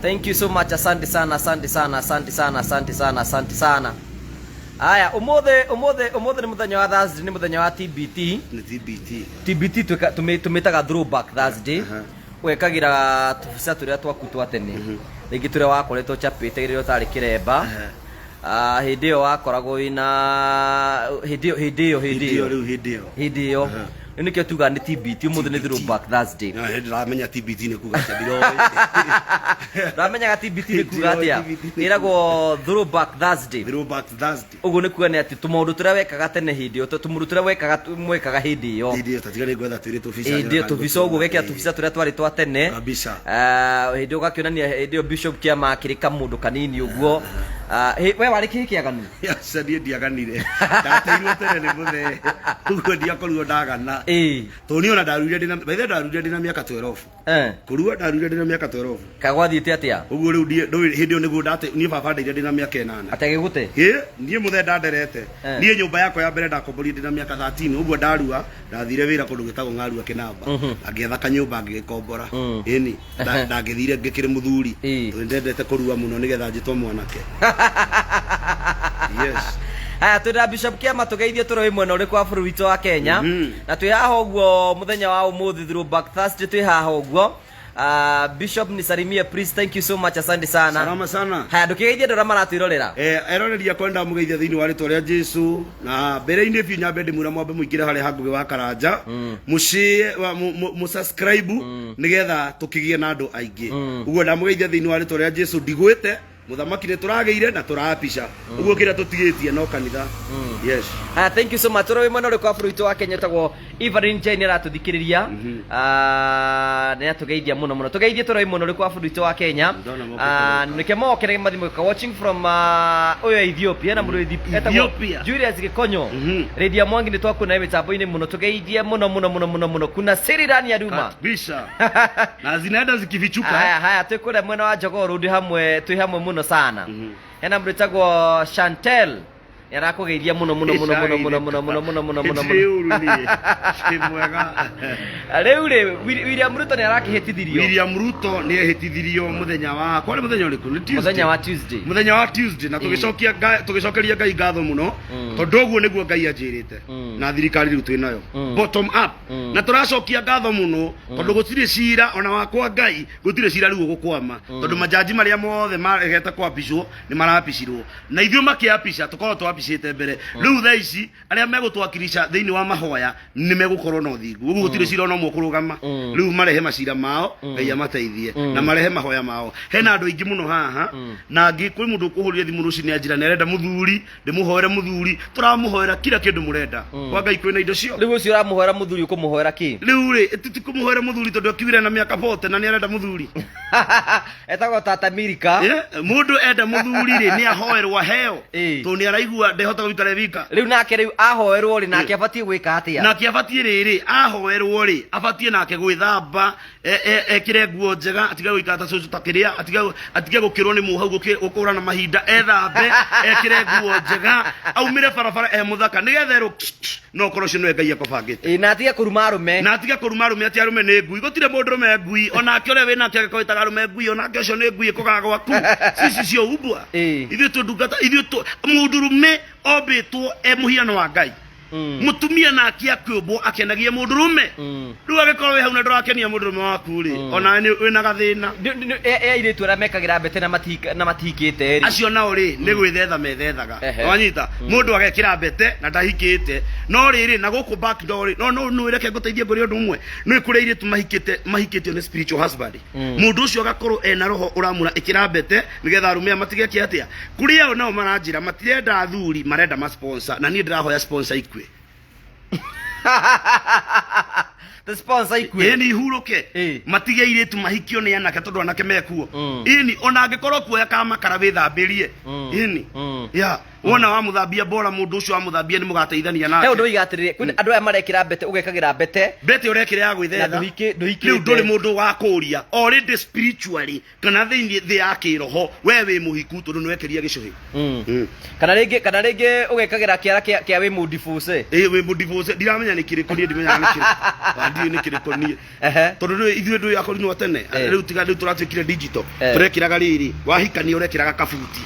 Thank you so much, asante sana, asante sana, asante sana, asante sana, asante sana. Aya, umothe ni muthenya wa Thursday, ni muthenya wa TBT. Ni TBT. TBT tumetaga throwback Thursday. Wekagira tufisa turia twaku twa tene. Ringi turia wakoretwo chapite rĩrĩa ũtarĩ kĩremba. Hĩndĩ ĩyo wakoragwo ina hĩndĩ ĩyo nikio tuga ni TBT umuthi ni throwback Thursday. Na ndĩramenya TBT ni kuga tabiro. Ramenyaga TBT ni kuga atia iragwo throwback Thursday. Throwback Thursday. Uguo ni kuga ni ati tumaundu turia wekaga tene hĩndĩ ĩyo tumundu turia mwekaga hĩndĩ ĩyo. Hĩndĩ ĩyo tatigane gwetha twĩrĩ tũbica. Hĩndĩ ĩyo tũbica uguo wekĩra tũbica turia twari twa tene. Kabisa. Hĩndĩ ĩyo gakĩonania hĩndĩ ĩyo Bishop Kiama akĩrĩ kamundu kanini uguo. We warĩ kĩaganu. Yaca niĩ ndiaganire. Ndateirwo tene nĩ mũthee. Uguo ndiakorirwo ndagana. Toni ona ndarurire ndina baithe ndarurire ndina miaka 12. Kurua ndarurire ndina miaka 12. Kagwathiĩte atia? Uguo rĩu hĩndĩ ĩyo nĩguo niĩ baba ndeire ndina miaka 8. Atagĩgũte? Niĩ mũthee ndanderete. Niĩ nyũmba yakwa ya mbere ndakomborire ndina miaka 13. Uguo ndarua ndathire wĩra kũndũ gĩtagwo Ng'arua Kĩnamba. Ngĩetha kanyũmba ngĩgĩkombora. Ĩni ndagĩthire ngĩkĩrĩ mũthuri. Ndendete kũrua mũno nĩgetha njĩtwo mwanake. Yes. Aya twira Bishop Kiama tugeithie tũrĩ mwena ũrĩkũ wa bũrũri witũ wa Kenya na twĩ haha ũguo mũthenya wa ũmũthĩ throwback Thursday twĩ haha ũguo. Bishop nisalimie priest, thank you so much, asante sana. Salama sana. Haya ndukigeithie ndora maratwirorera. Eroreria kwenda mugeithia thiini wa ritwa ria Jesu na mbere-inĩ biũ nyambe ndĩmwĩra mwambe mũingĩre harĩa hakuhĩ wa Karanja mũshare mu subscribe nigetha tũkĩgie na andũ aingĩ. Ũguo ndamugeithia thiini wa ritwa ria Jesu ndigwĩte muthamaki ni turageire na turapisha uguo kira tutigitie no kanitha. Yes. Thank you so much. Toro mwena riko afruito wa Kenya tagwo Evelyn Jane aratuthikiriria. Ni atugeithia muno muno. Tugeithie toro mwena riko afruito wa Kenya. Nikemo kene mathimo ka watching from oyo Ethiopia na mundu Ethiopia. Julius Gikonyo. Radio Mwangi ni twakuna iwe taboine muno. Tugeithie muno. Kuna Serirani ya Duma. Bisha. Na zinaenda zikivichuka. Haya tukule mwena wa Jogoo rudi hamwe muno sana. Hena mundu tagwo Chantel yarakugeithia muno. Rĩu William Ruto ni arakĩhĩtithirio. William Ruto ni ehĩtithirio muthenya wa kwari muthenya ũrĩkũ? Ni Tuesday. Muthenya wa Tuesday na tũgĩcokeria Ngai ngatho muno tondũ ũguo nĩguo Ngai anjĩrĩte na thirikari rĩu twĩ nayo bottom up na tũracokia ngatho muno tondũ gũtirĩ cira ona wakwa Ngai gũtirĩ cira rĩu gũkwama tondũ majaji marĩa mothe maregete kwapicwo nĩ marapicirwo na ithuĩ makĩapica tũkorwo twapicĩte mbere rĩu thaa ici arĩa megũtwakirisha thĩinĩ wa mahoya nĩ megũkorwo na ũthingu ũguo gũtirĩ cira ona ũmwe kũrũgama rĩu marehe macira mao Ngai amateithie na marehe mahoya mao. Hena andũ aingĩ mũno haha na angĩ kwĩ mũndũ ũkũhũrire thimũ rũcinĩ anjĩra nĩ arenda mũthuri ndĩmũhoere mũthuri tũramũhoera kila kĩndũ mũrenda kwa Ngai kwĩna indo cio. Rĩu ũcio ũramũhoera mũthuri ũkũmũhoera kĩ? Rĩu rĩ titikũmũhoera mũthuri tondũ akiwire na mĩaka 40 na nĩ arenda mũthuri. Etagwo Tata Milika. Mũndũ enda mũthuri rĩ nĩ ahoerwo aheo tondũ nĩ araigua ndehota gũikara vika. Rĩu nake rĩu ahoerwo rĩ nake abatie gwĩka atĩa? Nake abatie rĩrĩ ahoerwo rĩ abatie nake gwĩthamba ekĩre nguo njega atige gũikara ta cucu ta kĩrĩa atige gũkĩrwo nĩ mũhau gũkũra na mahinda ethambe ekĩre nguo njega aumĩre barabara mũthaka nĩgetha no korwo cio nĩ Ngai akũbangĩte. Na atige kũruma arũme ati arũme nĩ ngui gũtirĩ mũndũ rũme ngui onake ũrĩa wĩnake agĩkorwo ĩtaga arũme ngui onake ũcio nĩ ngui ĩkogaga gwaku cici cio umbwa ithuĩ tũndungata ithuĩ mũndũ rũme ombĩtwo mũhiano wa Ngai mutumia nake akĩũmbwo akĩenagia mũndũ rũme rĩu agĩkorwo wĩ hau na ndũrakenia mũndũ rũme waku rĩ ona wĩna gathĩna airĩtu arĩa mekagĩra mbete na matihikĩte acio nao rĩ nĩ gwĩthetha methethaga wanyita mũndũ agekĩra mbete na ndahikĩte no rĩrĩ na gũkũ back door no nĩreke ngũteithie ngũrĩ ũndũ ũmwe nĩ kũrĩ airĩtu mahikĩtio nĩ spiritual husband mũndũ ũcio agakorwo ena roho ũramũra ĩkĩra mbete nĩgetha arũme matigeke atĩa kũrĩ ao nao maranjĩra matirenda athuri marenda ma sponsor na niĩ ndĩrahoya sponsor ikue. The sponsor ikue ni huruke matige iretu mahikio ni anake tondu anake mekuo ini ona angĩkorwo kuoya kama kara wĩthambĩrie ini ya wona wa muthambia bora mundu ucio wa muthambia ni mugateithania nake he undu igatirire kwina andu aya marekira mbete ugekagira mbete urekire ya gwithetha riu nduri mundu wa kuria already spiritually kana thi ya kiroho we wi muhiku tondu niwekeria gicuhi kana ringi ugekagira kiara kia wi mudifuse wi mudifuse ndiramenya ni kiriko ni ndimenya ni kiriko wandi ni kiriko ni tondu ithuĩ ndu ya korino tene riu turatwikire digital turekiraga riri wahikani urekiraga kabuti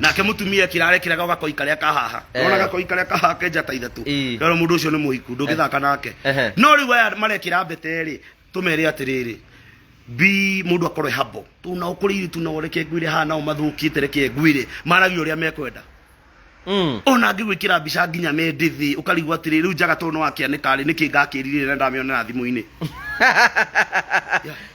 nake mutumia kirarekiraga gakoi karia kahaha ona gakoi karia kahaha kenja ta ithatu rero mundu ucio ni muhiku ndugithaka nake no riu aya marekira mbete ri tumere atiriri bi mundu akorwe habo tuna ukuriri tuna ureke ngwire hana umathukite reke ngwire maragi uria mekwenda ona ngigwikira mbica nginya mendithi ukarigwa atiriri riu njaga tono wakianika ari niki ngakirire na ndamionera thimu-ini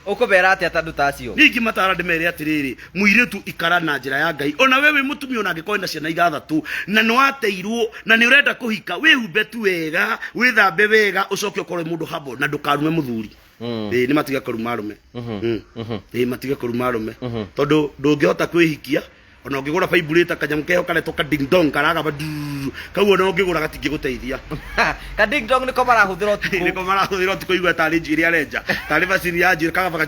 ukubera ati atandu tacio ningi matara ndimere atiriri muiretu ikara na njira ya Ngai ona wewe mutumia ona ngikorwo na ciana ithathatu na no ateirwo na ni urenda kuhika wihumbe tu wega withambe wega ucoke ukorwe mundu habo na ndukarume muthuri ni matige kuruma arume matige kuruma arume tondu ndungihota kwihikia ona ungigura vibrator kanyamu keho kareto ka ding dong karaga ba kau ona ungigura gatingi guteithia ka ding dong niko marahuthira utuku niko marahuthira utuku igwa tari njiri arenja tari vacini ya njiri kaga baka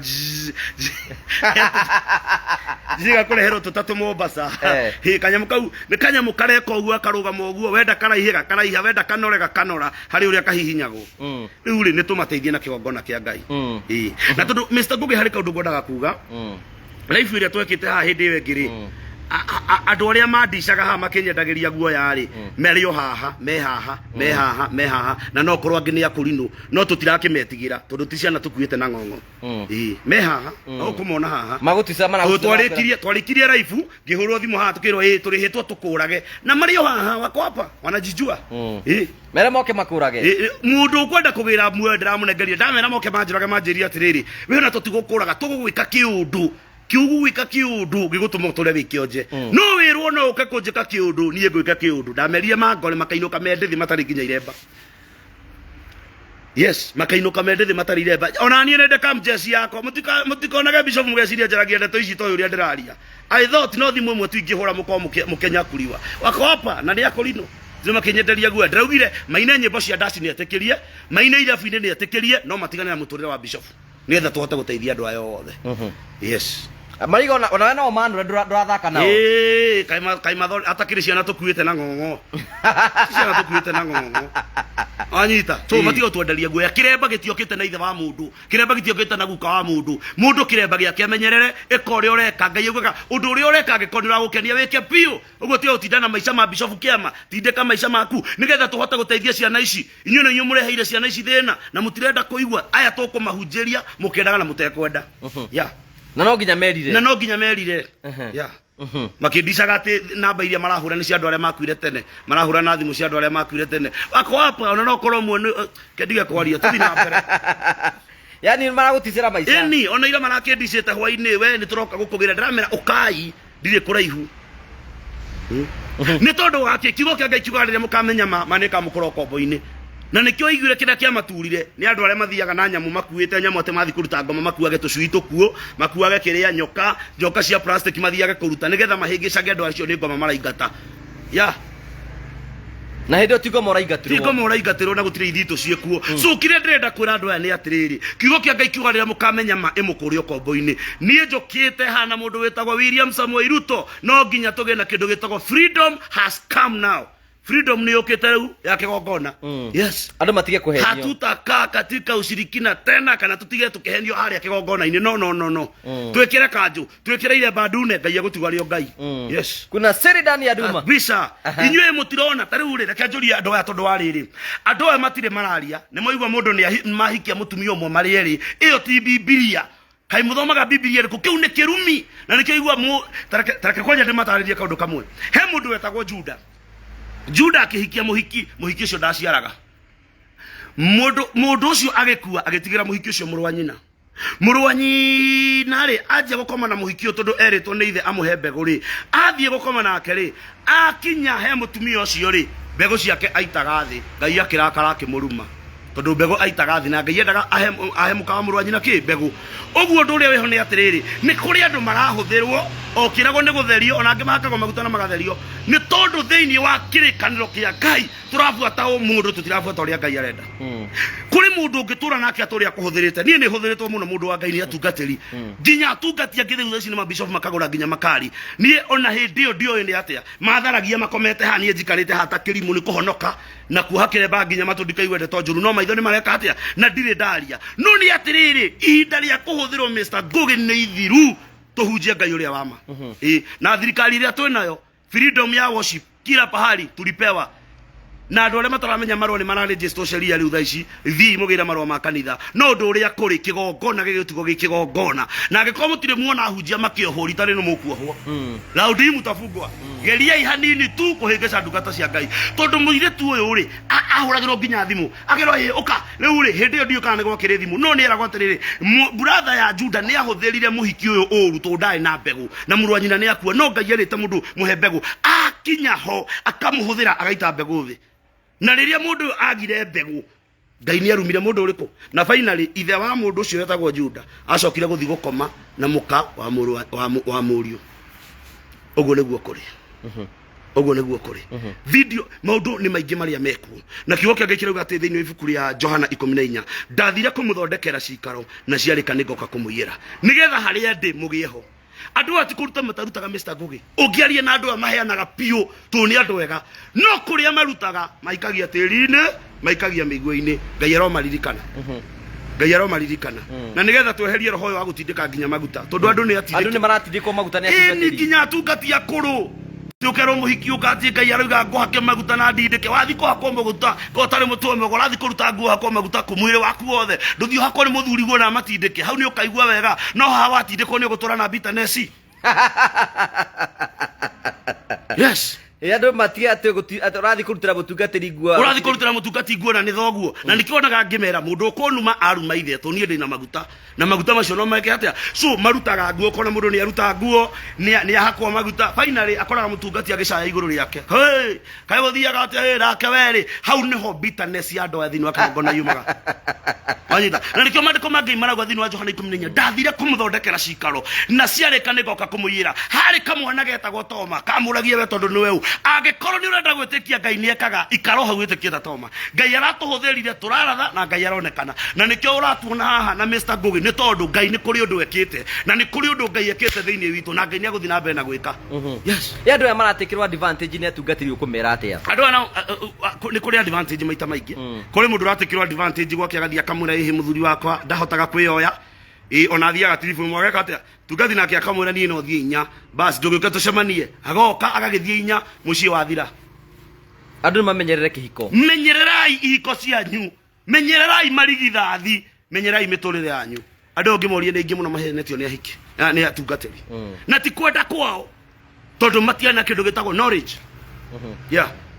jiga kurehero tutatu Mombasa kanyamu kau ni kanyamu kareko uguo karugama uguo wenda karaihiga karaiha wenda kanorega kanora hari uria kahihinyagwo riu ri ni tumateithie na kigongona kia Ngai na tondu Mr. Ngugi hari kaundu ngwendaga kuga life iria twekite ha hindi iyo ingiri andu aria mandicaga haha makinyendagiria guoya ri merio haha me haha na no korwo angi ni akurino no tutirakimetigira tondu ti ciana tukuite na ng'ong'o me haha ukumona haha magutica mana twarikirie raifu ngihurwo thimu haha tukirwo turihitwo tukurage na mario haha wakwapa wanajijua mere moke makurage mundu ukwenda kugira muoyo ndiramunengeria ndamera moke manjirage manjiria atiriri we na tutigukuraga tugugwika kiundu kiugwika kiundu gigutuma tule wikionje no wirwo no ukakunjika kiundu nie gwika kiundu ndamerie mangole makainuka mendithi matari nginya iremba yes makainuka mendithi matari iremba ona nie nende kamjesi yako mutikonage bishop mugeciria njaragia ndeto ici to uria ndiraria I thought no thimu mwe tuingihura mukenya kuriwa wako hapa na ni akorino zima kinyenderia gwa ndaugire maina nyimbo cia ndaci ni atekerie maina irabu-ini ni atekerie no matigane na muturire wa bishop nigetha tuhote guteithia andu ayo othe yes marigo ona no manu ndurathaka nao kaima atakiri ciana tukuite na ng'ong'o ciana tukuite na ng'ong'o anyita so matigo twenderia guoya kiremba gitiokite na ithe wa mundu kiremba gitiokite na guka wa mundu kiremba giake amenyerere ikore ureka Ngai ugeka undu uri ureka gikonira gukenia wike piu uguo tio utindana maisha ma bishop kiama tindeka maisha maku nigetha tuhote guteithia ciana ici inyuĩ na mureheire ciana ici thina na mutirenda kuigua aya tukumahunjiria mukendaga na mutekwenda ya na no nginya merire ya makindicaga ati namba iria marahura ni cia andu aria makuire tene marahura na thimu cia andu aria makuire tene wako hapa ona no korwo mwe kendige kwaria tuthi na mbere yani maraguticira maisha ona ira marakindicite hwaini we ni turoka gukugira ndiramera ukai ndire kuraihu ni tondu wake kiugo kia Ngai kiugo riria mukamenya manika mukoro kombo-ini na nikio igwire kida kia maturire ni andu aria mathiaga na nyamu makuite nyamu ate mathi kuruta ngoma makuage tucui tukuo makuage kiria nyoka cia plastic mathiaga kuruta nigetha mahingicage andu acio ni ngoma maraingata ya na hindo tigo moraingatirwo na gutire ithito ciekuo so kire ndrenda kwira andu aya ni atiriri kiugo kia Ngai kiuga riria mukamenya imukurio kombo-ini nie njukite hana mundu witagwo William Samuel Ruto no nginya tuge na kindu gitagwo freedom has come now freedom ni yokete riu ya kigongona yes andu matige kuhenio hatutakaa katika ushirikina tena kana tutige tukihenio haria kigongona-ini no twekere kanju twekere ile badune Ngai agutigario Ngai yes kuna Sheridan ya Duma bisa inyue mutirona tariu ri reke njuria andu aya tondu wariri andu aya matire mararia ni moigwa mundu ni mahikia mutumia umwe mari eri iyo ti Biblia kai muthomaga Biblia riku kiu ni kirumi na nikio igwa tareke kwanja ndimataririe kaundu kamwe he mundu wetagwo Juda akihikia muhiki ucio ndaciaraga mundu ucio agekua agitigira muhiki ucio muru wa nyina ri aje gukoma na muhiki ucio tondu eritwo ni ithe amuhe mbegu ri athie gukoma nake ri akinya he mutumia ucio ri mbegu ciake aitaga thi Ngai akirakara akimuruma tondu mbegu aitaga thi na Ngai endaga ahe mukawa muru wa nyina ki mbegu uguo ndu uria weho ni atiriri ni kuri andu marahuthirwo okiragwo nĩ gũtherio ona angĩ mahakagwo maguta na magatherio nĩ tondũ thĩinĩ wa kĩrĩkanĩro kĩa Ngai tũrabuata mũndũ tutirabuata ũrĩa Ngai arenda kũrĩ mũndũ ũngĩtũra nake atũrĩa kũhũthĩrĩte niĩ nĩ hũthĩrĩtwo mũno mũndũ wa Ngai nĩ atungatĩri nginya atungatia ngĩthĩ thaici nĩ mabishop makagũra nginya makari niĩ ona hĩndĩ ĩyo ndioĩ nĩ atĩa matharagia makomete haha niĩ njikarĩte hata kĩrimũ nĩ kũhonoka na kuoha kĩremba nginya matũ ndikaigwete to njũru no maitho nĩ mareka atĩa na ndirĩ ndaria no nĩ atĩrĩrĩ ihinda rĩa kũhũthĩrwo Mr. Ngugi nĩ ithiru tuhunjie Ngai ũrĩa wama na thirikari ĩrĩa twĩnayo freedom ya worship kila pahali tulipewa na andũ arĩa mataramenya marũa nĩ mararegister sheria rĩu thaici thii mũgĩra marũa ma kanitha no ũndũ ũrĩa kũrĩ kĩgongona gĩgĩtugo gĩkĩgongona na angĩkorwo mũtirĩ muona hunjia makĩohwo ritarĩ nĩ mũkuohwo laudi mutafungwa geriai hanini tu kũhĩngĩca ndungata cia Ngai tondũ mũirĩtu ũyũ rĩ ahũragĩrwo nginya thimũ akĩrwo ũka rĩu rĩ hĩndĩ ĩyo ndiũ kana nĩ gwakĩrĩ thimũ no nĩ eragwo atĩrĩrĩ brother ya Juda nĩ ahũthĩrire mũhiki ũyũ ũru tondũ ndarĩ na mbegũ na mũrũ wa nyina nĩ akua no Ngai erĩte mũndũ mũhe mbegũ akinya ho akamũhũthĩra agaita mbegũ thĩ na rĩrĩa mũndũ agire mbegũ Ngai nĩ arumire mũndũ ũrĩkũ na finally ithe wa mũndũ ũcio wetagwo Juda acokire gũthiĩ gũkoma na mũka wa mũrũ wa mũriũ ũguo nĩguo kũrĩ ũguo nĩguo kũrĩ video maũndũ nĩ maingĩ marĩa mekuo na kiugo kĩangĩ kĩrauga atĩ thĩinĩ wa ibuku rĩa Johana 14 ndathire kũmũthondekera cikaro na ciarĩka nĩngoka kũmũiyĩra nĩgetha harĩa ndĩ mũgĩeho andũ ati kũruta matarutaga Mr. Ngugi ũngĩaria na andũ maheanaga piũ tu nĩ andũ ega no kũrĩa marutaga maikagia tĩri-inĩ maikagia mĩigua-inĩ Ngai aromaririkana Ngai aromaririkana na nĩgetha tweherie roho ũyũ wa gũtindĩka nginya maguta tondũ andũ nĩ maratindĩkwo maguta nĩ atungatĩri nginya atungatia kũrũ tukero muhiki ukati Ngai arauga ngũhake maguta na ndindĩke wathi kũhakwo maguta ko tarĩ mũtũme ũrathi kũruta nguo hakwo maguta kũmwĩrĩ waku wothe ndũthiĩ hakwo nĩ mũthuri guo na matindĩke hau nĩ ũkaigua wega no haha watindĩkwo nĩ ũgũtũra na bitterness yes andũ matia atĩ ũrathi kũrutĩra mũtungatĩri nguo ũrathi kũrutĩra mũtungatĩri nguo na nĩ thoguo na nĩkĩonaga ngĩmera mũndũ ũkũnuma aruma ithe to niĩ ndĩ na maguta macio no meke atĩa so marutaga nguo kona mũndũ nĩ aruta nguo nĩ ahakwo maguta finally akoraga mũtungati agĩcaya igũrũ rĩake hey kaĩ gũthiaga atĩa rake werĩ hau nĩho bitterness ya andũ thĩinĩ wa kĩgongona yumaga wanyita na nĩkĩo maandĩko mangĩ marauga thĩinĩ wa Johana 14 ndathire kũmũthondekera cikaro na ciarĩka nĩngoka kũmũiyĩra harĩ kamwana getagwo Toma kamũragie we tondũ nĩwe angĩkorwo nĩ ũrenda gwĩtĩkia Ngai nĩ ekaga ikaro hau gwĩtĩkia ta Toma Ngai aratũhũthĩrire tũraratha na Ngai aronekana na nĩkĩo ũratuona haha na Mr. Ngugi nĩ tondũ Ngai nĩ kũrĩ ũndũ ekĩte na nĩ kũrĩ ũndũ Ngai ekĩte thĩinĩ witũ na Ngai nĩ agũthiĩ na mbere na gwĩka yes andũ aya maratĩkĩrwo advantage nĩ atungatĩri ũkũmera atĩa andũ aya nĩ kũrĩ advantage maita maingĩ kũrĩ mũndũ ũratĩkĩrwo advantage gwake agathiĩ akamwĩra ĩhĩ mũthuri wakwa ndahotaga kwĩyoya ona athiaga tiribu mwageka atĩa tungathi nake akamwĩra niĩ no thiĩ inya basi ndũgĩũke tũcemanie agoka agagĩthiĩ inya mũciĩ wathira andũ nĩ mamenyerere kĩhiko menyererai ihiko cianyu menyererai marigithathi menyererai mĩtũrĩre yanyu andũ ngĩmoria nĩ ingĩ mũno mahenetio nĩ ahiki nĩ atungatĩri na ti kwenda kwao tondũ matiana kĩndũ gĩtagwo knowledge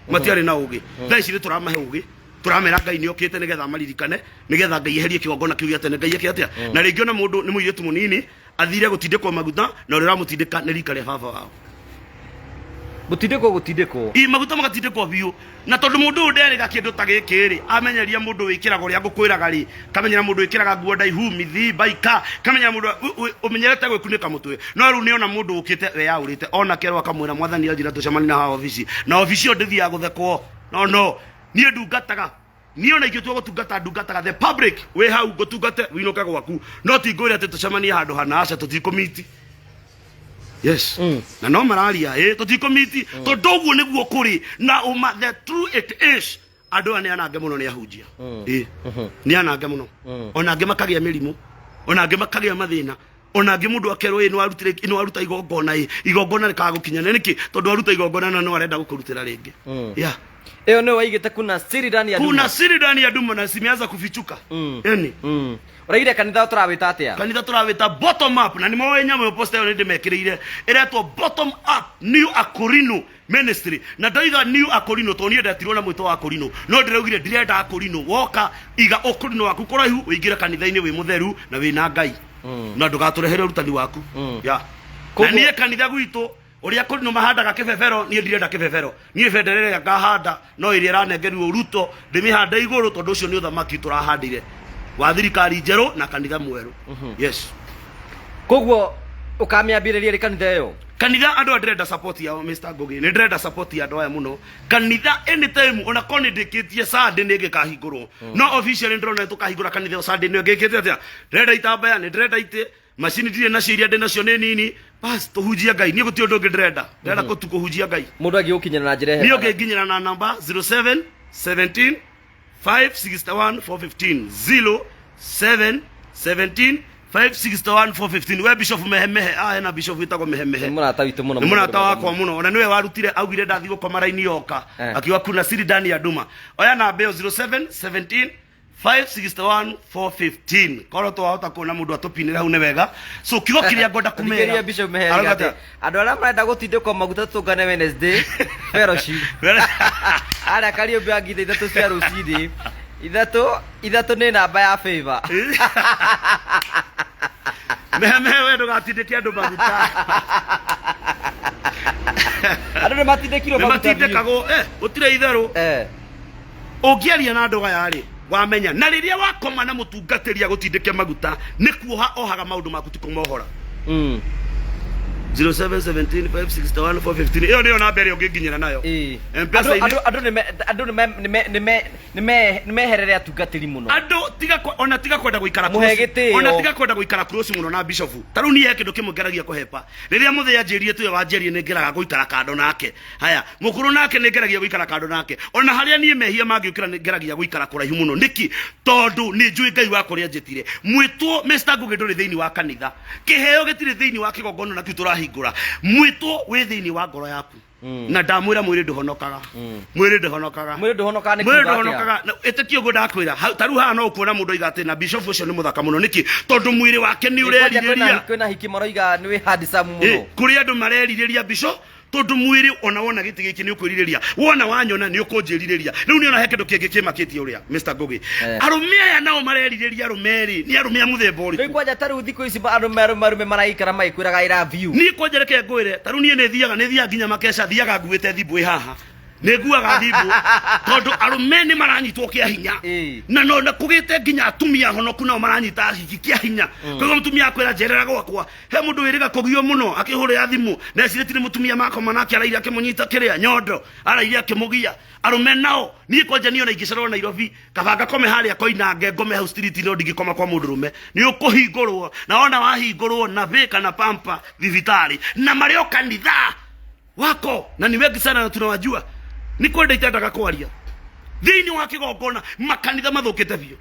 matiarĩ na ũgĩ thaa ici nĩ tũramahe ũgĩ turamera Ngai nĩ okĩte nĩgetha maririkane nĩgetha Ngai eherie kĩgongona kĩu gĩa tene Ngai eke atĩa na rĩngĩ ona mũndũ nĩ mũirĩtu mũnini athire gũtindĩkwo maguta na ũrĩa ũramũtindĩka nĩ rika rĩa baba wao gũtindĩkwo maguta magatindĩkwo biũ na tondũ mũndũ ũyũ nderĩga kĩndũ ta gĩkĩ rĩ amenyeria mũndũ wĩkĩraga ũrĩa ngũkwĩraga rĩ kamenyera mũndũ wĩkĩraga nguo ndaihu mithi baika kamenyera mũndũ ũmenyerete gwĩkunĩka mũtwe no rĩu nĩ ona mũndũ ũkĩte we yaũrĩte ona kerwo akamwĩra mwathani anjĩra tũcemanie na haha ofici na ofici ĩyo ndĩthiaga gũthekwo no niĩ ndungataga niĩ ona ingĩtua gũtungata ndungataga the public wĩ hau ngũtungate wĩinũke gwaku no ti ngwĩre atĩ tũcemanie handũ hana aca tũtikũmiti yes na no mararia tũtikũmiti tondũ ũguo nĩguo kũrĩ na the true it is andũ aya nĩ anange mũno nĩ ahunjia nĩ anange mũno ona angĩ makagĩa mĩrimũ ona angĩ makagĩa mathĩna ona angĩ mũndũ akerwo nĩ waruta igongona rĩkaga gũkinya nĩkĩ tondũ waruta igongona na no arenda gũkũrutĩra rĩngĩ Eo ndio waigĩte kuna siri ndani ya Duma. Kuna siri ndani ya Duma na zimeanza kufichuka. Yani. Uraire kanitha turawita atia? Kanitha turawita bottom up na nimoe nyama posta yo ndime mekireire. Eretwo bottom up New Akorino ministry. Na ndaiga New Akorino to nienda tirona mwito wa Akorino. No ndiraugire ndirenda Akorino. Woka iga Akorino waku koraihu uingira kanitha-ini wi mutheru na wi na Ngai. Na ndugaturehere urutani waku. Ya. Na niye kanitha gwitu Oria Akorino mahandaga kĩbebero niĩ ndirenda kĩbebero niĩ benderere ngahanda no iria ranengerirwo Ruto ndimihanda igũrũ tondũ ũcio nĩ ũthamaki tũrahandire wa thirikari njerũ na kanitha mwerũ yes koguo ukamiambiriria ri kanitha yo kanitha andu ndrenda support yao Mr. Ngugi ni ndrenda support ya andu aya muno kanitha anytime ona koni ndikitie Sunday ni ngikahingurwo no officially ndrona tukahingura kanitha Sunday ni ngikite atia ndrenda itambaya ni ndrenda ite macini ndire na ciria ndi nacio ni nini bas tuhujia Ngai ni guti undu ndrenda ko tukuhujia Ngai mundu agiukinyana na njira ni nginyana na namba 07 17 561 415 07 17 561 415 we bishop mehemehe na bishop witagwo mehemehe murata witu muno murata wakwa muno ona niwe warutire augire ndathi gukoma raini yoka akiwa kuna siri ndani ya duma oya na beo 07 17 561 415 koro to wahota kuona mundu atupinira hau ne wega so kigo kiria ngoda kumera bishop mehemehe andu ara marenda gutindikwo maguta tungane Wednesday fellowship ara kario bangi ithatu cia rucini ithatu ni namba ya favor mehemehe we ndugatindĩke andũ maguta andũ nĩ matindĩkirwo maguta matindĩkagwo gũtirĩ itherũ ũngĩaria na andũ aya rĩ wamenya na rĩrĩa wakoma na mũtungatĩri agũtindĩke maguta nĩ kuoha ohaga maũndũ maku ti kũmohora 0717561415 iyo niyo namba ĩrĩa ũngĩnginyĩra nayo andũ nĩmeherere atungatĩri mũno andũ tiga kwenda gũikara close close mũno na bishop tarĩu niĩ he kĩndũ kĩmwe ngeragia kũhepa rĩrĩa mũthĩ anjĩrire tuwe wanjĩrie nĩ ngeraga gũikara kando nake haya mũkũrũ nake nĩ ngeragia gũikara kando nake ona harĩa niĩ mehia mangĩũkĩra nĩ ngeragia gũikara kũraihu mũno nĩki tondũ nĩ njũĩ Ngai wakwa ũrĩa anjĩtire mwĩtwo Mr. Ngugi ndũrĩ thĩinĩ wa kanitha kĩheo gĩtirĩ thĩinĩ wa kĩgongona nakĩu tũrahingũra mwĩtwo wĩ thĩinĩ wa ngoro yaku na ndamwĩra mwĩrĩ ndũhonokaga mwĩrĩ ndũhonokaga ĩtĩkio ũguo ndakwĩra tarĩu haha no ũkuona mũndũ oiga atĩ na bishop ũcio nĩ mũthaka mũno nĩkĩ tondũ mwĩrĩ wake nĩ ũrerirĩria kwĩna hiki maroiga nĩ wĩ handsome mũno kũrĩ andũ marerirĩria bishop tondu mwiri ona wona giti giki ni ukwiriria wona wanyona ni ukunjiriria riu ni ona he kindu kingi kimakitie uria Mr. Ngugi arume aya nao mareriria rumeri ni arume muthemba uriku ni kwanja taru thiko ici arume maraikara maikwiraga I love you ni kwanja reke ngwire taru ni thiaga nginya makesha thiaga nguite thimbu haha neguaga thimbu tondu arume ni maranyitwo kia hinya na no kugite nginya atumia honoku nao maranyita hiki kia hinya koguo mutumia akwira njerera gwakwa he mundu wiriga kugio muno akihurira thimu na ciriti ni mutumia makoma nake araire akimunyita kiria nyondo araire akimugia arume nao ni kwanja niona ingicerwo Nairobi kabanga kome haria koinange ngome hau street no ndingikoma kwa mundu rume ni ukuhingurwo na ona wahingurwo na veka na pampa thibitari na mario kanitha wako na ni wengi sana tunawajua ni kwenda itandaga kwaria thini wa kigongona makanitha mathukite biyo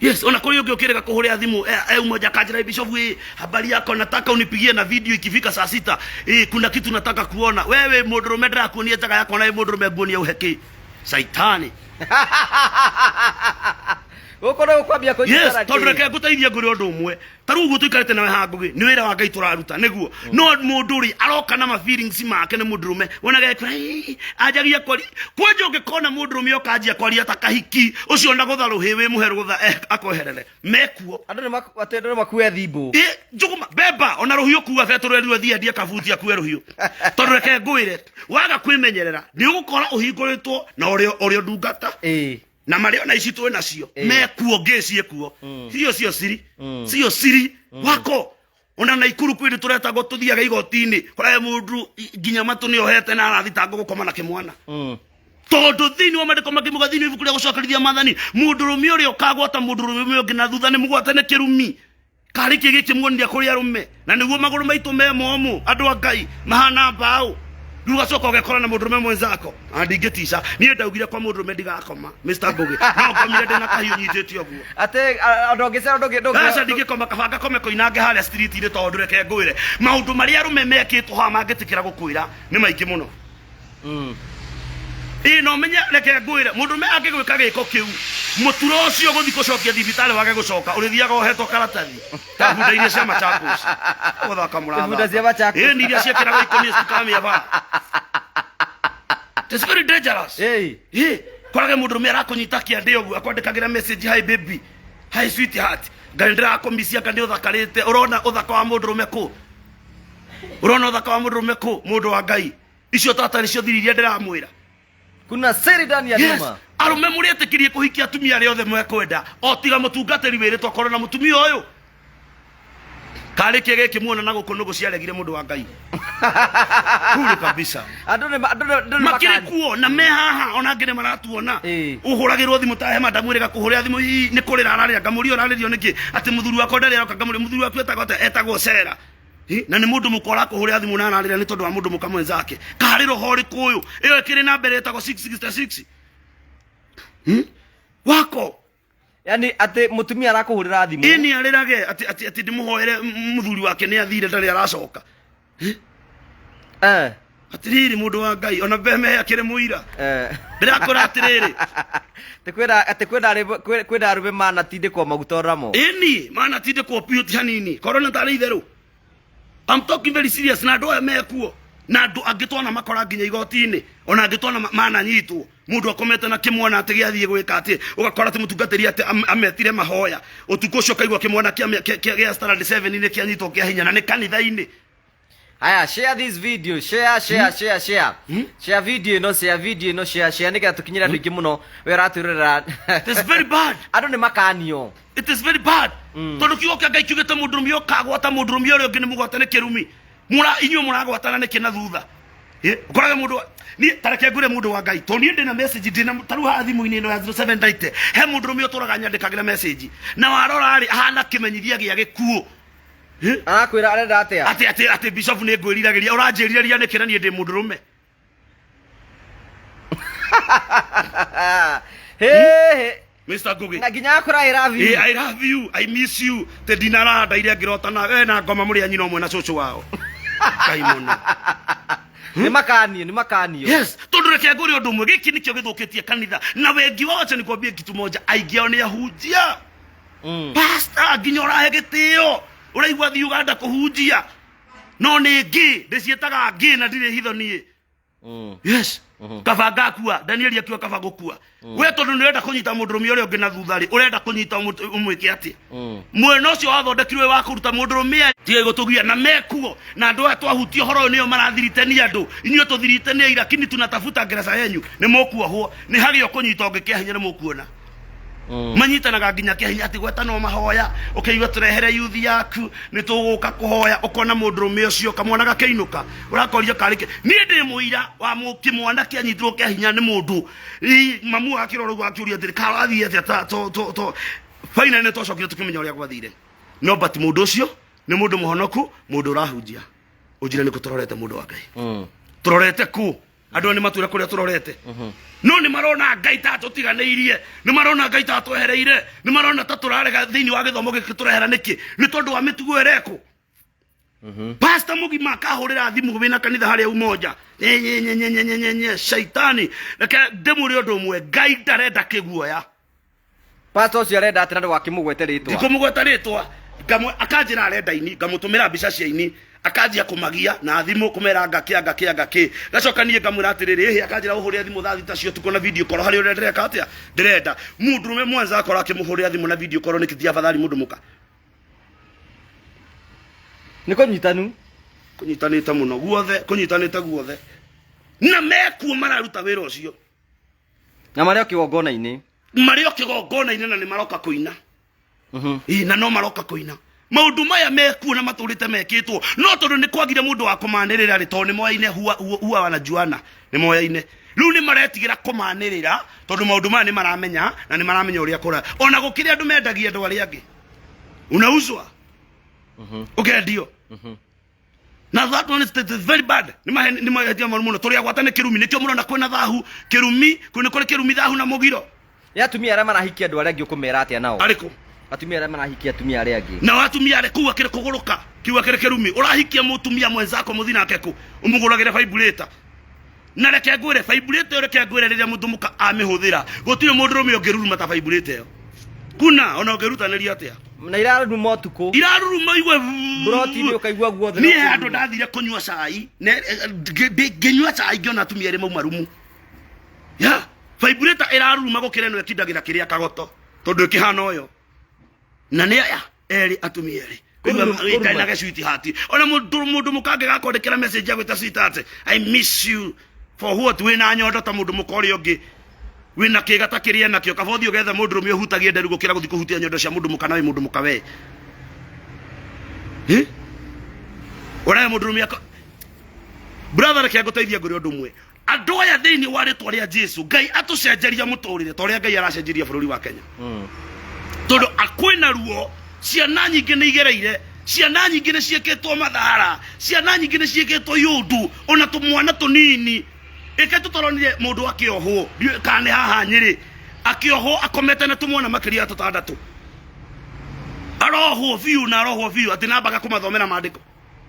yes ona kuri ukirega kuhuria thimu mmoja kajira bishop habari yako nataka unipigie na video ikifika saa 6 kuna kitu nataka kuona wewe mũndũrũme ndĩrakuonia njaga yako na mũndũrũme nguonia uheki shaitani ukoro kwambia ko yes tondu reke ngũteithia ngũrĩ ũndũ ũmwe taru uguo tuikarĩte nawe ha Ngugi nĩ wĩra wa Ngai tũraruta nĩguo no mũndũ rĩ aroka na ma feelings make nĩ mũndũrũme wonaga ajagia kwari kwanja ũngĩkona mũndũrũme okanjia kwaria ta kahiki ũcio na gũtha rũhĩ wĩ mũhe rũtha akoherere mekuo andũ nĩ makue thimbu njuguma beba ona rũhiũ kuua betũ rwerirwo thiendie kabuti akue rũhiũ tondu reke ngwĩre waga kwĩmenyerera nĩ ũgũkora ũhingũrĩtwo na ũrĩa ndungata na mareo na icitwe nacio mekuo ngĩcie kuo sio siri wako ona na ikuru kwĩndĩ tũretagwo tũthiaga igoti-inĩ kũrĩa mũndũ nginya matu nĩ ohete na arathitangwo gũkoma na kĩmwana tondu thĩinĩ wa maandĩko makĩmuga thĩinĩ wa ibuku rĩa gũcokerithia maathani mũndũrũme ũrĩa ũkagwata mũndũrũme ũngĩ na thutha nĩ mũgwate nĩ kĩrumi karĩ kĩ gĩkĩmuonia kũrĩ arũme na nĩguo magũrũ maitũ me momũ andũ a Ngai mahana mbaũ Dugacoka ugekora na mũndũrũme mwenzako ndingĩtica niĩ ndaugire kwa mũndũrũme ndigakoma Mr. Ngugi no komire ndĩna kahiũ nyitĩte ũguo ate ndongĩcera ndongĩcera ndingĩkoma kabanga kome koinange harĩa street-inĩ tondũ reke ngwĩre maũndũ marĩa arũme mekĩtwo haha mangĩtĩkĩra gũkwĩra nĩ maingĩ mũno no menye reke ngwĩre mũndũrũme angĩgwĩka gĩko kĩu mũturo ũcio gũthi gũcokia thibitarĩ wage gũcoka ũrĩthiaga ũhetwo karatathi ta bunda iria cia Machakos gũthaka mũratha bunda cia Machakos nĩ iria ciekĩraga ikũnia cikamĩaba it's very dangerous korage mũndũrũme arakũnyita kĩande ũguo akwandĩkagĩra message hi baby hi sweetheart Ngai ndĩrakũmisia Ngai ũthakarĩte ũrona ũthaka wa mũndũrũme kũ mũndũ wa Ngai icio tata nĩcio thiri iria ndĩramwĩra kuna siri ndani ya nyuma arume mũrĩtĩkĩrie kũhikia atumia arĩa othe mwekwenda o tiga mũtungatĩri wĩrĩtwo korwo na mũtumia ũyũ Kale kege kimuona na gukono guciaregire mundu wa Ngai. Kule kabisa. Andu ne makire kuo na me haha ona ngene maratuona. Uhuragirwo thimu ta he madamu rega kuhuria thimu ni kurira ararira ngamuri oraririo niki ati muthuri wako ndari aroka ngamuri muthuri wako etagwo Sera. Na ni mundu mukora kuhuria thimu na ararira ni tondu wa mundu mukamwenzake. Kariro hori kuyu iyo kire na mbere etagwo 666. Wako yani ati mutumia arakuhurira thimu ini arirage ati ndimuhoere muthuri wake ni athire ndari aracoka atiriri mundu wa Ngai ona beme akire muira ndirakora atiriri kwenda arube mana tindikwo maguta ramo ini mana tindikwo piuti hanini korona tari itheru. I'm talking very serious na ndo mekuo na ndo agitwana makora nginya igoti-ini ona agitwana mana nyitwo mundu akomete na kimwana ati giathie gwika ati ugakora ati mutungatiri ati ametire mahoya utuko cio kaigwa kimwana kia Standard 7 ine kia nyitwo kia hinya na ni kanitha-ini. Aya, share this video, share. Share video no share nika tukinyira ndiki muno wera aturira. It is very bad. Ando ne makanio. It is very bad. Tondu kigo kia Ngai kiugite mudurumio kagwata mudurumio ri ngini mugwatane kirumi. Mura inyo muragwatana niki na thutha. Ukoraga mundu ni tareke ngure mundu wa Ngai. Toni ndina message ndina taru ha thimu-ini no ya 07 he mudurumio turaga nyandikagira message. Na warora ari ahana kimenyithia gia gikuo. Arakwira arenda atia ati bishop ni ngwiriragiria uranjiriria ni kira ni ndi mundurume. Hey Mr. Gugi na ginya akora I love you. I love you, I miss you. Te dinara ndaire ngirota na na ngoma muri anyina omwe na cucu wao kaimono ni makanio. Yes, tondu reke nguri undu umwe giki nikio githukitie kanitha na wengi wao acha nikwambie kitu moja aigeo ni ahunjia. Pastor ginya urahe gitio uraigwa thi Uganda kuhunjia no ni ngi ndicietaga ngi na ndire hitho nie. Yes kavanga kuwa Daniel akiwa kavanga kuwa we tondu nirenda kunyita mudurumi uria ungi na thuthari urenda kunyita umwike ati mwena ucio wathondekirwe wa kuruta mudurumi tiga gutugia na mekuo na andu aya twahutio horo niyo marathiritania andu inyuĩ tuthiritania lakini tunatafuta ngereca yenyu ni mukuohwo ni hagio kunyita ungi kia hinya ni mukuona. Manyitanaga nginya kia hinya ati gweta no mahoya ukeigwa turehere youth yaku ni tuguka kuhoya ukona mudurumi ucio kamwana gakeinuka urakoria karike ni ndi muira wa mukimwana kia nyitirwo kia hinya ni mundu mamu akiroro gwakiuria thirikari athie ati to finally twacokire tukimenya uria gwathire no but mundu ucio ni mundu muhonoku mundu urahunjia ujira ni kutororete mundu wa Ngai turorete ku andu ni matura kuria turorete no ni marona Ngai ta tutiganeirie ni marona Ngai ta twehereire ni marona ta turarega thiini wa githomo giki turehera niki ni tondu wa mitugo ereko. Pastor mugima kahurira thimu wina kanitha haria umoja shaitani reke ndemuri undu umwe Ngai ndarenda kiguoya. Pastor ucio arenda ati ndu wakimugwete ritwa ndikumugweta ritwa ngamwe akanjira arenda ini ngamutumira mbica cia ini akajia kumagia na thimu kumera ngaki gacoka nie ngamwira atiriri hi akanjira uhuria thimu tha thita cio tukona video call hari urendeka atia ndirenda mundurume mwanza akora akimuhuria thimu na video call nikithia fathari mundu muka niko nyitanu kunyitanite muno guothe kunyitanite guothe na mekuo mararuta wira ucio na mario kigongona-ini na ni maroka kuina na no maroka kuina maundu maya mekuo na maturite mekitwo no tondu ni kwagire mundu wa kumanirira ri to ni moyaine huwa wanajuana ni moyaine riu ni maretigira kumanirira tondu maundu maya ni maramenya na ni maramenya uria kura ona gukiri andu mendagia andu aria angi unauzwa ukendio na that one is very bad ni mahetia muno turi agwatane kirumi nikio muno na kwena thahu kirumi kuni kuri kirumi thahu na mugiro ya tumia ara marahikia andu aria angi ukumera atia nao ariko atumia aria marahikia atumia aria angi na watumia aria kuwa kire kuguruka kiwa kire kirumi urahikia mutumia mwenzako muthina akeku umuguragire vibrator na reke ngwire vibrator reke ngwire riria muthumuka amihuthira gutire mundu rumio ngiruruma ta vibrator iyo kuna ona ngirutanĩria atia na iraruruma utuku iraruruma igwe broti ukaigua guothe ni andu ndathire kunywa cai nginywa cai ngiona atumia ere maumarumu ya vibrator iraruruma gukire no ekindagira kiria kagoto tondu ikihana uyo na ni aya eri atumia eri ikaina ge sweetheart ona mundu mukange gakondekera message ya gwita sweetheart I miss you for what wina nyondo ta mundu mukori ungi wina kigata kiria nakio kabothi ugetha mundu rumio hutagie nderu gukira guthi kuhutia nyondo cia mundu mukana wi mundu mukawe Ora mundurume brother reke nguteithia nguri undu mwe andu aya thiini wa ritwa ria Jesu Ngai atucenjeria muturire to ria Ngai aracenjeria bururi wa Kenya tondu akwina ruo ciana nyingi ni igereire ciana nyingi ni cieketwo mathara ciana nyingi ni cieketwo yundu ona tumwana tunini eke tutoronire mundu akiohwo kane haha Nyeri akiohwo akomete na tumwana makiria tutandatu arohwo biu na arohwo biu ati nambaga kumathomera maandiko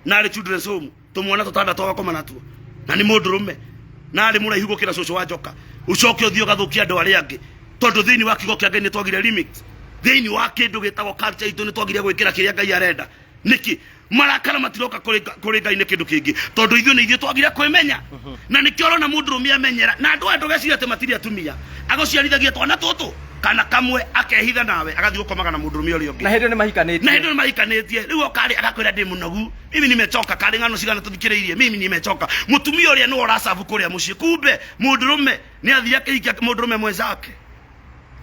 na ari children's home tumwana tutandatu agakoma natuo na ni mundurume na ari muraihu gukira cucu wa njoka ucoke uthio gathukia andu aria angi tondu thiini wa kigo kia Ngai ni twagire limit thiini wa kindu gitagwo culture itu ni twagire gwikira kiria Ngai arenda niki marakara matiroka kuri Ngai ni kindu kingi tondu ithuĩ ni ithuĩ twagire kwimenya na nikio rona mundurume amenyera na andu ando gacira te matiri atumia agociarithagia twana tutu kana kamwe akehitha nawe agathii gukomaga na mundurume uri ungi na hindi ni mahikanitie riu okari agakwira ndi munogu mimi nimechoka kari ngano cigana tuthikiriirie mimi nimechoka mutumia uria ni orasabu kuria mucii kumbe mundurume ni athia kihikia mundurume mwenzake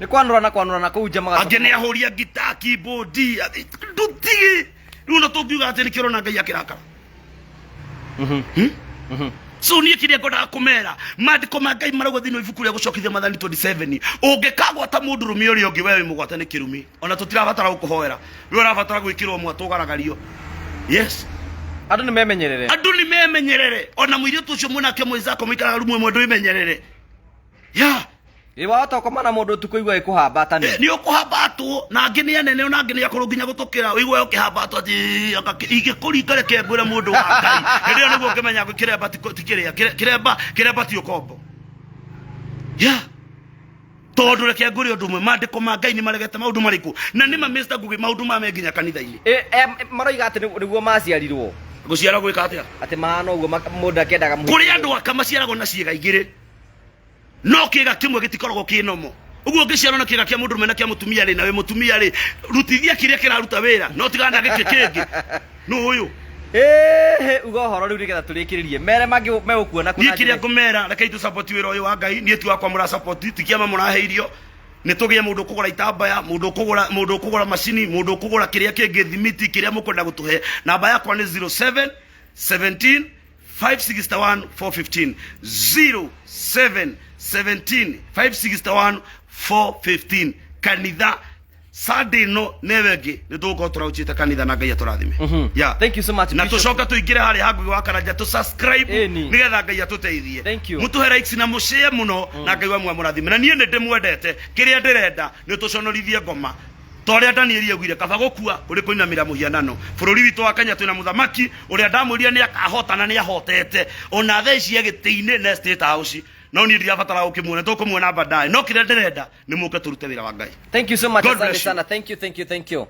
ni kwanura na kuja maga angi ni ahuria gita keyboard ndutigi riu no tungiuga ati ni kirona Ngai akirakara so ni kiria ngoda kumera maandiko ma Ngai marauga thini ibuku ria gucokithia Mathani 27 ungikagwa ta mundurume uri ungi wewe mugwata ni kirumi ona tutirabatara gukuhoera we urabatara gwikirwo mwatugaragario yes andu ni memenyerere ona muiritu ucio mwanake mwizako mwikaraga rumwe mwendu imenyerere ya iwata komana mundu tukuigwa ikuhamba tani ni ukuhambatwo na angi ni anene ona angi ni akuru nginya gutukira uigwe ukihambatwo ati ingikuringa reke ngwira mundu wa Ngai ndio niguo ngimenya kiremba tikiria kiremba ti ukombo ya tondu reke ngwire undu mwe maandiko ma Ngai ni maregete maundu mariku na nima Mr. Ngugi maundu ma menginya kanitha-ini maroiga ati niguo maciarirwo guciara gwika atia ati mahana uguo mundu akendaga kuri andu akamaciaragwo na ciega igiri no kiga kimwe gitikoragwo kinomo uguo ngiciarwo na kiga kia mundurume na kia mutumia ri nawe mutumia ri rutithia kiria kiraruta wira no tigana giki kingi no uyu ugo horo riu nigetha turikiririe mere mangi megukuona kuna kiria ngumera reke itu support wira uyu wa Ngai nie tu akwa mura support tikiama muraheirio ni tugie mundu kugura itambaya mundu kugura macini mundu kugura kiria kingi thimiti kiria mukwenda gutuhe namba yakwa ni 07 17 561 415 07 17 561 415 kanitha Sunday no nevegi nituko turauchita kanitha na Ngai aturathime yeah thank you so much na tucoka tuingire hari hagu wa karanja tu subscribe nigetha Ngai atuteithie mutuhe likes na mushare muno na Ngai wa murathime na nie ndimwendete kiria ndirenda ni tuconorithie ngoma toria Danieli agwire kaba gukua kuri kuinamira muhianano bururi witu wa Kenya twina muthamaki uria ndamuriria ni akahotana ni ahotete ona theci agitiine na state house no ni ndiabatara ukimwona tukumuona baadaye no kire ndirenda ni muke turute wira wa Ngai. Thank you so much asante sana thank you